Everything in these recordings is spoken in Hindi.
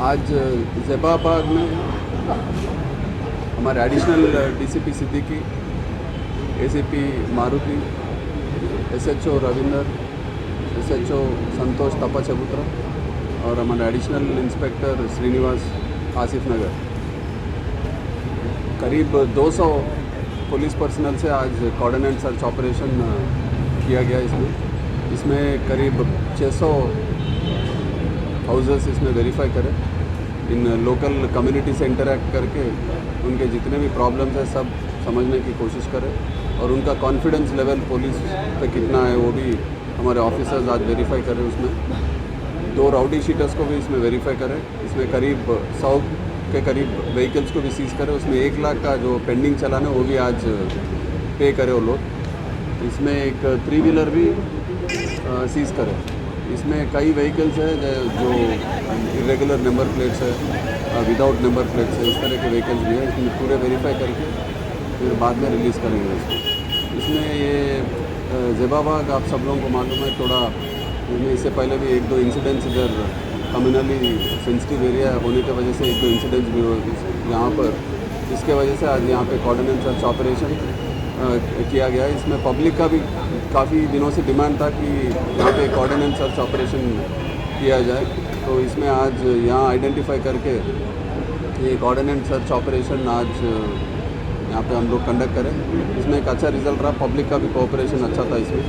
आज ज़ेबाबाग में हमारे additional DCP Siddiqui, ACP Maruti, SHO Ravinder, SHO Santosh Tappachabutra और हमारे एडिशनल इंस्पेक्टर श्रीनिवास आसिफ नगर, करीब 200 पुलिस पर्सनल से आज कोऑर्डिनेट सर्च ऑपरेशन किया गया। इसमें करीब 600 हाउसेस इसमें वेरीफाई करें। इन लोकल कम्युनिटी से इंटरेक्ट करके उनके जितने भी प्रॉब्लम्स हैं सब समझने की कोशिश करें और उनका कॉन्फिडेंस लेवल पुलिस पे कितना है वो भी हमारे ऑफिसर्स आज वेरीफाई करें। उसमें 2 राउडी शीटर्स को भी इसमें वेरीफाई करें। इसमें करीब 100 के करीब व्हीकल्स को भी सीज़ करें। उसमें 1 लाख का जो पेंडिंग चलान है वो भी आज पे करे वो लोग। इसमें एक 3 व्हीलर भी सीज़ करें। इसमें कई व्हीकल्स है जो इरेगुलर नंबर प्लेट्स है, विदाउट नंबर प्लेट्स है, इस तरह के व्हीकल्स भी है। इसमें पूरे वेरीफाई करके फिर बाद में रिलीज़ करेंगे इसको। इसमें ये ज़ेबाबाग आप सब लोगों को मालूम है, थोड़ा इससे पहले भी 1-2 इंसिडेंट्स इधर कम्युनली सेंसिटिव एरिया होने की वजह से 1-2 इंसिडेंट्स भी हुए यहाँ पर। इसके वजह से आज यहाँ पे कोऑर्डिनेट सर्च ऑपरेशन किया गया है। इसमें पब्लिक का भी काफ़ी दिनों से डिमांड था कि यहाँ पे कोऑर्डिनेट सर्च ऑपरेशन किया जाए, तो इसमें आज यहाँ आइडेंटिफाई करके ये कोऑर्डिनेट सर्च ऑपरेशन आज यहाँ पे हम लोग कंडक्ट करें। इसमें एक अच्छा रिजल्ट रहा, पब्लिक का भी कोऑपरेशन अच्छा था इसमें।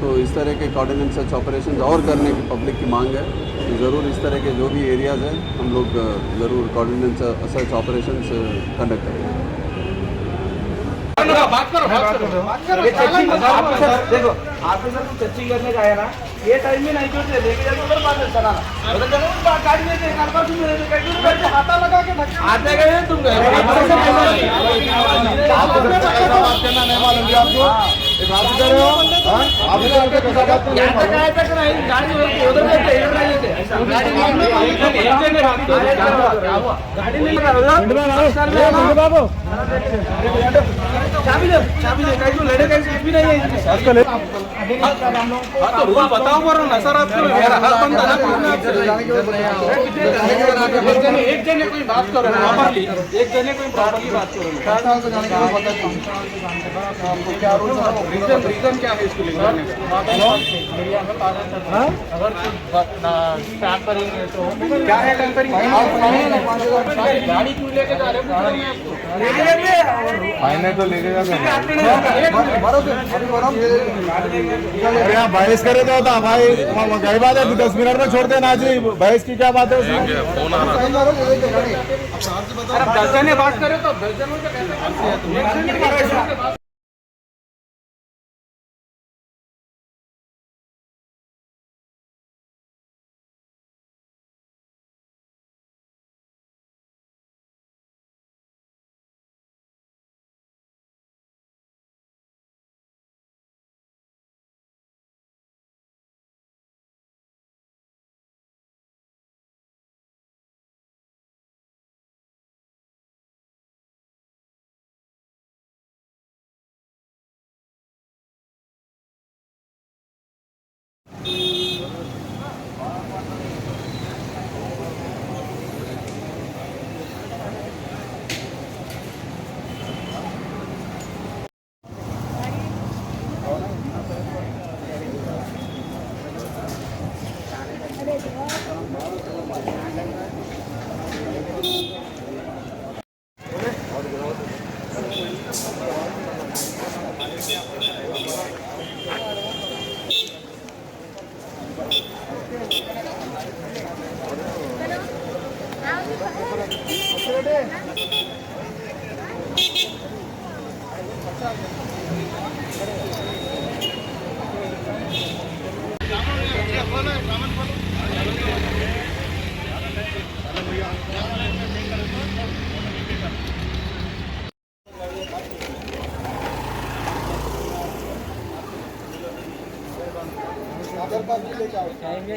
तो इस तरह के कोऑर्डिनेट सर्च ऑपरेशन और करने की पब्लिक की मांग है, तो ज़रूर इस तरह के जो भी एरियाज़ हैं हम लोग ज़रूर कोऑर्डिनेट सर्च ऑपरेशन कंडक्ट करेंगे। बात करो। देखो ऑफिसर को चर्चिंग करने का है ना, ये टाइम में नहीं करते, लेके जाके उधर बात चला गाड़ी लेके हाथा लगा के आते गए तुम गए नहीं मालूम कि आपको बात कर रहे हो। गाड़ी उधर चाबी दे कहीं लड़े कहीं कुछ भी नहीं है इसमें। तो रूल बताओ करो ना सर, आपको मेरा हाथ बंद है ना। एक जने कोई बात करो प्रॉपर्ली, एक जने कोई प्रॉपर्ली बात करो। क्या रीजन क्या है इसको लेकर? अगर टैंपरिंग तो क्या है? टैंपरिंग गाड़ी क्यों लेके जा रहे हो? फाइने तो लेके यहाँ बहस करे तो होता भाई, गई बात है 10 मिनट में छोड़ देना जी। बहस की क्या बात है उसमें? अरे 10 जने बात करे तो 10 जनों से कैसे?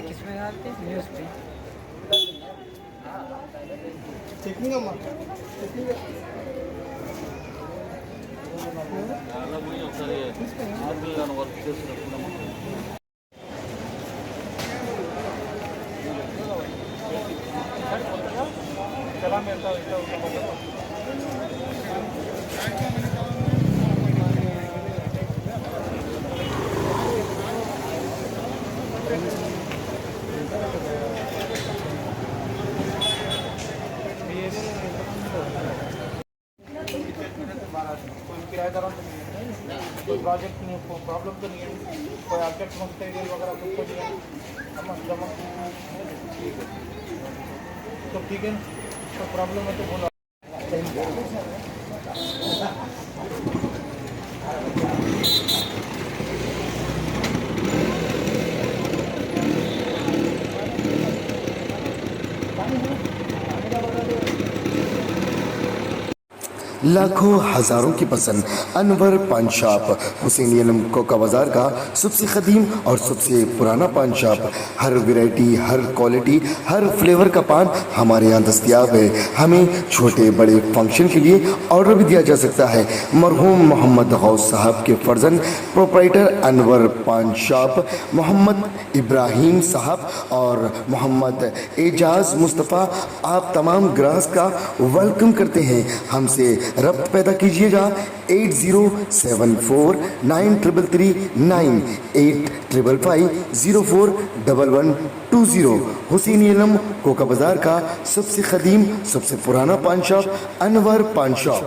किसमें डालते हैं? न्यूज़ पे चेकिंग వర్క్ చేసినప్పుడు में ऐसा वैसा होता है। कोई किराएदारों तो नहीं है, कोई प्रोजेक्ट नहीं, कोई प्रॉब्लम तो नहीं है, कोई ऑब्जेक्ट मटेरियल वगैरह कुछ तो नहीं है, जमा जमा ठीक है, तो ठीक है ना, कोई प्रॉब्लम है तो बोलो। लाखों हजारों की पसंद अनवर पान शॉप हुसैनियनम कोका बाजार का सबसे कदीम और सबसे पुराना पान शॉप। हर वैरायटी, हर क्वालिटी, हर फ्लेवर का पान हमारे यहाँ दस्तियाब है। हमें छोटे बड़े फंक्शन के लिए ऑर्डर भी दिया जा सकता है। मरहूम मोहम्मद गौस साहब के फर्जंद प्रोप्राइटर अनवर पान शॉप मोहम्मद इब्राहिम साहब और मोहम्मद एजाज मुस्तफ़ा आप तमाम ग्राहक का वेलकम करते हैं। हमसे रब्त पैदा कीजिएगा 8074933339 8555041120। हुसैनियनम कोका बाजार का सबसे कदीम सबसे पुराना पान शॉप अनवर पान शॉप।